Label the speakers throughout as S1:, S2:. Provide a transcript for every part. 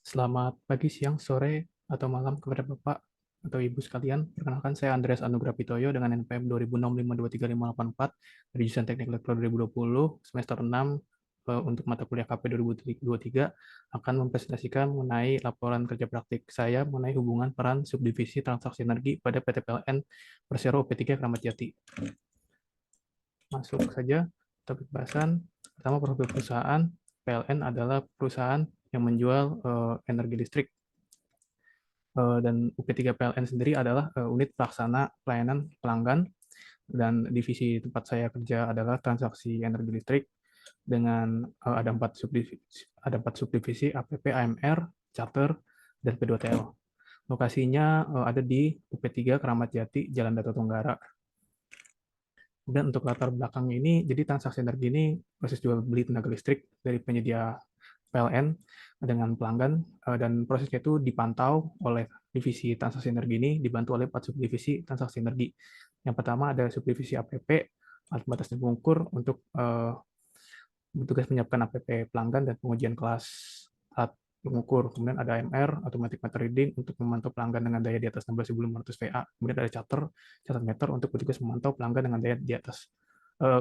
S1: Selamat pagi, siang, sore, atau malam kepada Bapak atau Ibu sekalian. Perkenalkan, saya Andreas Anugrah Pitoyo dengan NPM 2065233584 dari jurusan Teknik Elektro 2020, semester 6, untuk mata kuliah KP 2023 akan mempresentasikan mengenai laporan kerja praktik saya mengenai hubungan peran subdivisi transaksi energi pada PT PLN Persero UP3 Kramat Jati. Masuk saja topik bahasan. Pertama, profil perusahaan. PLN adalah perusahaan yang menjual energi listrik, dan UP3 PLN sendiri adalah unit pelaksana pelayanan pelanggan, dan divisi tempat saya kerja adalah transaksi energi listrik dengan ada empat subdivisi APP, AMR, Charter, dan P2TL. Lokasinya ada di UP3 Kramat Jati, Jalan Dato Tonggara. Kemudian untuk latar belakang ini, jadi transaksi energi ini proses jual beli tenaga listrik dari penyedia PLN dengan pelanggan, dan prosesnya itu dipantau oleh divisi transaksi energi ini, dibantu oleh 4 subdivisi transaksi energi. Yang pertama ada subdivisi APP, alat batas dan pengukur, untuk bertugas menyiapkan APP pelanggan dan pengujian kelas alat pengukur. Kemudian ada AMR, Automatic Meter Reading, untuk memantau pelanggan dengan daya di atas 16.500 VA. Kemudian ada catat meter, untuk bertugas memantau pelanggan dengan daya di atas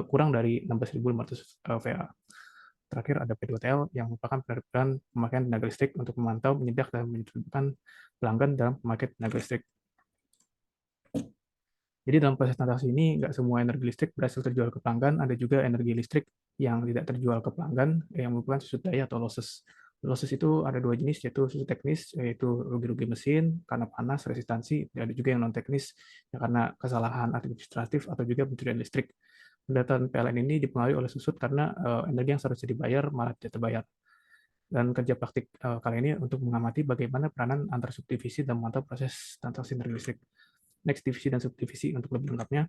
S1: kurang dari 16.500 VA. Terakhir ada P2TL yang merupakan penerbitan pemakaian tenaga listrik untuk memantau, menyedak, dan menentukan pelanggan dalam pemakaian tenaga listrik. Jadi dalam proses transaksi ini, nggak semua energi listrik berhasil terjual ke pelanggan, ada juga energi listrik yang tidak terjual ke pelanggan, yang merupakan susut daya atau losses. Losses itu ada dua jenis, yaitu susut teknis, yaitu rugi-rugi mesin, karena panas, resistansi, dan ada juga yang non-teknis, ya karena kesalahan administratif atau juga pencurian listrik. Pendataan PLN ini dipengaruhi oleh susut karena energi yang seharusnya dibayar malah tidak terbayar. Dan kerja praktik kali ini untuk mengamati bagaimana peranan antar subdivisi dalam memantau proses transaksi energi listrik. Next, divisi dan subdivisi untuk lebih lengkapnya.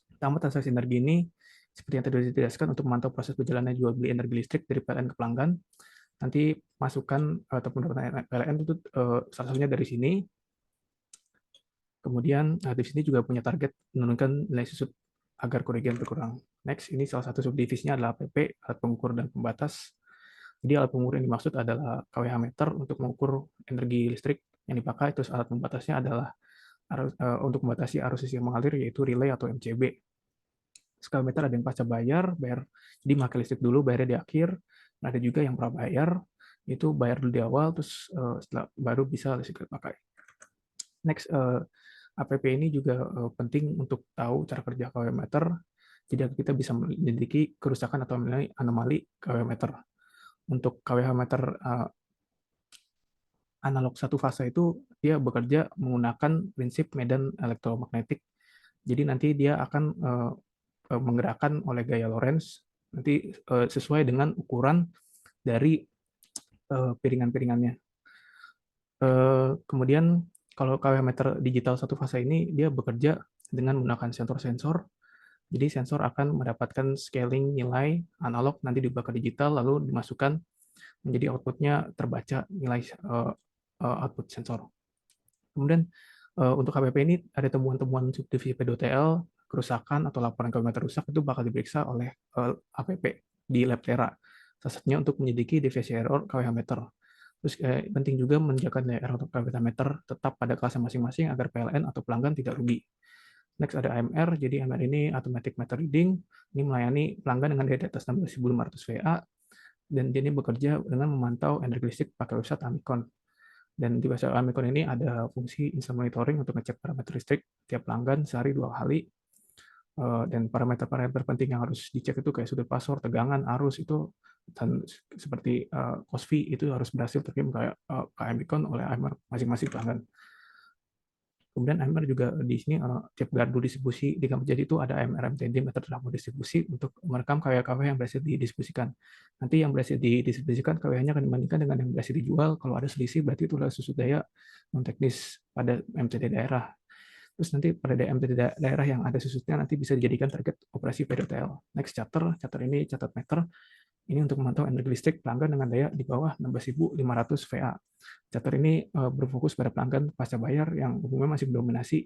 S1: Pertama, transaksi energi ini seperti yang tadi dijelaskan untuk memantau proses berjalannya jual beli energi listrik dari PLN ke pelanggan. Nanti masukan atau pendapatan PLN itu salah satunya dari sini. Kemudian di sini juga punya target menurunkan nilai susut agar kerugian berkurang. Next, ini salah satu subdivisinya adalah APP, alat pengukur dan pembatas. Jadi alat pengukur yang dimaksud adalah kWh meter untuk mengukur energi listrik yang dipakai. Terus alat pembatasnya adalah untuk membatasi arus listrik yang mengalir, yaitu relay atau MCB. Skala meter ada yang pasca bayar, jadi pakai listrik dulu, bayarnya di akhir. Nah, ada juga yang prabayar, itu bayar dulu di awal, terus setelah baru bisa listrik dipakai. Next, APP ini juga penting untuk tahu cara kerja kWh meter, jadi kita bisa menyelidiki kerusakan atau menilai anomali kWh meter. Untuk kWh meter analog satu fase itu dia bekerja menggunakan prinsip medan elektromagnetik. Jadi nanti dia akan menggerakkan oleh gaya Lorentz nanti sesuai dengan ukuran dari piringan-piringannya. Kemudian kalau kWh meter digital satu fase ini dia bekerja dengan menggunakan sensor-sensor. Jadi sensor akan mendapatkan scaling nilai analog nanti diubah ke digital lalu dimasukkan menjadi outputnya terbaca nilai output sensor. Kemudian untuk KPP ini ada temuan-temuan subdivisi P2TL, kerusakan atau laporan kWh meter rusak itu bakal diperiksa oleh APP di lab Tera. Salah satunya untuk menyelidiki deviasi error kWh meter. Terus penting juga menjaga nilai error kWh meter tetap pada kelasnya masing-masing agar PLN atau pelanggan tidak rugi. Next ada AMR, jadi AMR ini Automatic Meter Reading, ini melayani pelanggan dengan daya di atas 16.500 VA, dan dia ini bekerja dengan memantau energi listrik pakai website Amikon. Dan di website Amikon ini ada fungsi instant monitoring untuk ngecek parameter listrik tiap pelanggan sehari 2 kali. Dan parameter-parameter penting yang harus dicek itu kayak sudut pasor, tegangan, arus itu, dan seperti cost fee itu harus berhasil terkirim kayak ke Amikon oleh AMR masing-masing pelanggan. Kemudian AMR juga di sini tiap gardu distribusi di Kramat Jati itu ada AMR MTD, meter terapung distribusi, untuk merekam kWh yang berhasil didistribusikan. Nanti yang berhasil didistribusikan kWh-nya akan dibandingkan dengan yang berhasil dijual. Kalau ada selisih berarti itu adalah susut daya non teknis pada MTD daerah. Terus nanti pada MTD daerah yang ada susutnya nanti bisa dijadikan target operasi P2TL. Next, catat ini catat meter. Ini untuk memantau energi listrik pelanggan dengan daya di bawah 16.500 VA. Catat ini berfokus pada pelanggan pasca bayar yang umumnya masih mendominasi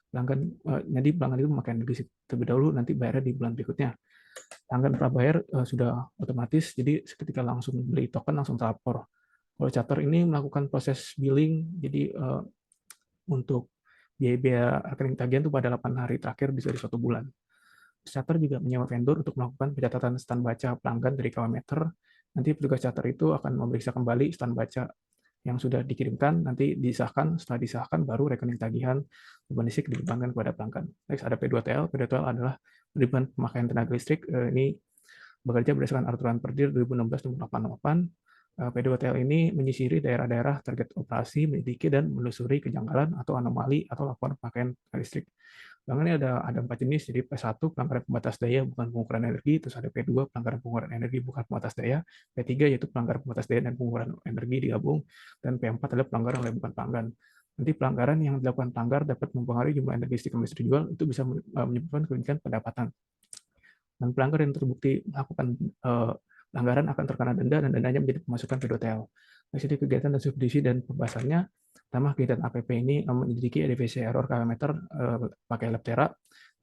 S1: pelanggan. Jadi pelanggan itu memakai energi listrik terlebih dahulu, nanti bayarnya di bulan berikutnya. Pelanggan prabayar sudah otomatis, jadi ketika langsung beli token langsung terlapor. Kalau charter ini melakukan proses billing, jadi untuk biaya-biaya rekening tagihan itu pada 8 hari terakhir bisa di 1 bulan. Charter juga menyewa vendor untuk melakukan pencatatan stand baca pelanggan dari KW Meter. Nanti petugas charter itu akan memeriksa kembali stand baca yang sudah dikirimkan, nanti disahkan, setelah disahkan baru rekening tagihan beban listrik dibebankan kepada pelanggan. Next ada P2TL. P2TL adalah beban pemakaian tenaga listrik. Ini bekerja berdasarkan aturan Perdir 2016/888. P2TL ini menyisiri daerah-daerah target operasi, menyelidiki dan menelusuri kejanggalan atau anomali atau laporan pemakaian listrik. Pelanggan ini ada 4 jenis, jadi P1 pelanggaran pembatas daya bukan pengukuran energi, terus ada P2 pelanggaran pengukuran energi bukan pembatas daya, P3 yaitu pelanggaran pembatas daya dan pengukuran energi digabung, dan P4 adalah pelanggaran oleh bukan pelanggan. Nanti pelanggaran yang dilakukan pelanggar dapat mempengaruhi jumlah energi listrik yang bisa dijual, itu bisa menyebabkan kerugian pendapatan. Dan pelanggar yang terbukti melakukan pelanggaran akan terkena denda dan dendanya menjadi pemasukan P2TL. Nah, jadi kegiatan dan subdivisi dan pembahasannya, pertama kegiatan APP ini menyelidiki deviasi error KW meter pakai Leptera.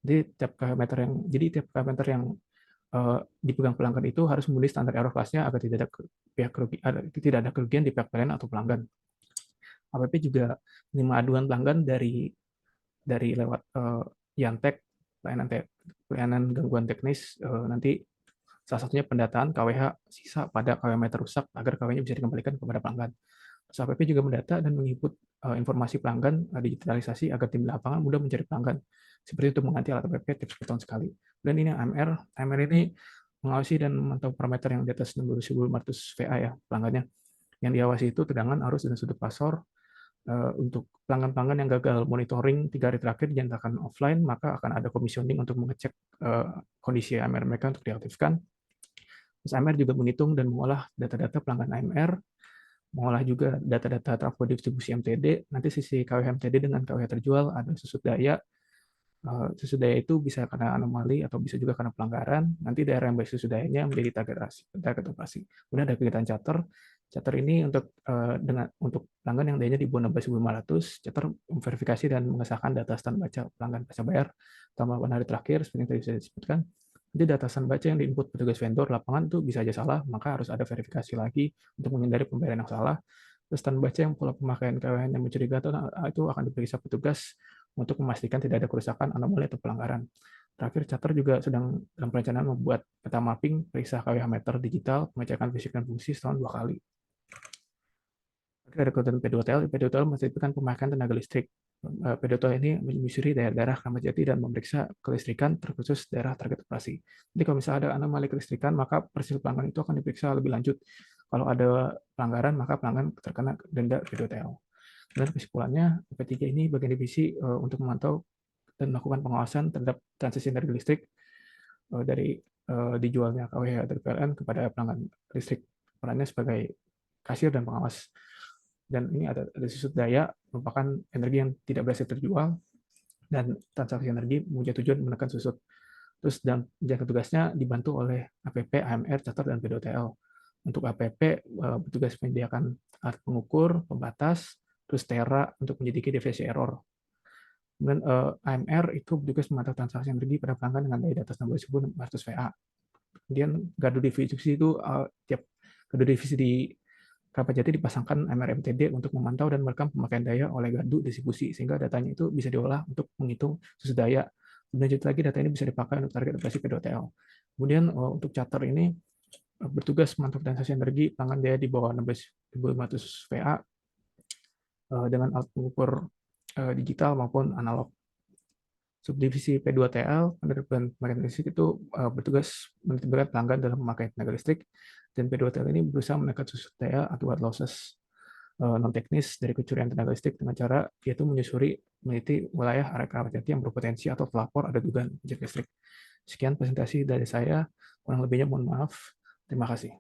S1: Jadi tiap KW meter yang dipegang pelanggan itu harus memenuhi standar error kelasnya agar tidak ada kerugian di pihak PLN atau pelanggan. APP juga menerima aduan pelanggan dari lewat Yantek, pelayanan gangguan teknis, nanti salah satunya pendataan KWH sisa pada KW meter rusak agar KW-nya bisa dikembalikan kepada pelanggan. Terus APP juga mendata dan menginput informasi pelanggan digitalisasi agar tim lapangan mudah mencari pelanggan. Seperti untuk mengganti alat APP tips per tahun sekali. Dan ini AMR. AMR ini mengawasi dan memantau parameter yang di atas 6.500 VA ya pelanggannya. Yang diawasi itu tegangan, arus, dan sudut pasor. Untuk pelanggan-pelanggan yang gagal monitoring 3 hari terakhir dinyatakan offline, maka akan ada komisioning untuk mengecek kondisi AMR mereka untuk diaktifkan. Terus AMR juga menghitung dan mengolah data-data pelanggan AMR, mengolah juga data-data trafo distribusi MTD. Nanti sisi KWH MTD dengan KWH terjual ada susut daya. Susut daya itu bisa karena anomali atau bisa juga karena pelanggaran. Nanti daerah yang baik susut dayanya menjadi target operasi. Kemudian ada kegiatan charter. Charter ini untuk pelanggan yang dayanya di bawah 16.500, charter memverifikasi dan mengesahkan data stand baca pelanggan pasca bayar selama 8 hari terakhir, seperti yang tadi saya sebutkan. Jadi data stand baca yang diinput petugas vendor lapangan itu bisa aja salah, maka harus ada verifikasi lagi untuk menghindari pembayaran yang salah. Terus stand baca yang pola pemakaian KWH yang mencurigakan itu akan diperiksa petugas untuk memastikan tidak ada kerusakan, anomali, atau pelanggaran. Terakhir, charter juga sedang dalam perencanaan membuat peta mapping, periksa KWH meter digital, pengecekan fisik dan fungsi setahun 2 kali. Ada kegiatan P2TL. P2TL menceritakan pemakaian tenaga listrik. P2TL ini menyusuri daerah-daerah Kramat Jati dan memeriksa kelistrikan terkhusus daerah target operasi. Jadi kalau misalnya ada anomali kelistrikan, maka persil pelanggan itu akan diperiksa lebih lanjut. Kalau ada pelanggaran, maka pelanggan terkena denda P2TL. Dan kesimpulannya, P3 ini bagian divisi untuk memantau dan melakukan pengawasan terhadap transisi energi listrik dari dijualnya KWH dari PLN kepada pelanggan listrik. Perannya sebagai kasir dan pengawas. Dan ini ada susut daya, merupakan energi yang tidak berhasil terjual, dan transaksi energi punya tujuan menekan susut. Terus dan jaga tugasnya dibantu oleh APP, AMR, Charter, dan P2TL. Untuk APP, petugas menyediakan alat pengukur, pembatas, terus Tera untuk menyelidiki deviasi error. Kemudian AMR itu petugas memantau transaksi energi pada pelanggan dengan daya di atas 16.400 VA. Kemudian gardu divisi itu tiap gardu divisi di Kramat Jati dipasangkan AMR MTD untuk memantau dan merekam pemakaian daya oleh gardu distribusi, sehingga datanya itu bisa diolah untuk menghitung susut daya. Lanjut lagi, data ini bisa dipakai untuk target operasi P2TL. Kemudian untuk charter ini bertugas memantau transaksi energi pelanggan daya di bawah 16.500 VA dengan alat pengukur digital maupun analog. Subdivisi P2TL, penerbitan pemakaian listrik itu bertugas menertibkan pelanggan dalam memakai tenaga listrik, dan P2TL ini berusaha menekan susut daya akibat losses non teknis dari kecurian tenaga listrik dengan cara yaitu meneliti wilayah area Kramat Jati yang berpotensi atau pelapor ada dugaan pencuri listrik. Sekian presentasi dari saya, kurang lebihnya mohon maaf. Terima kasih.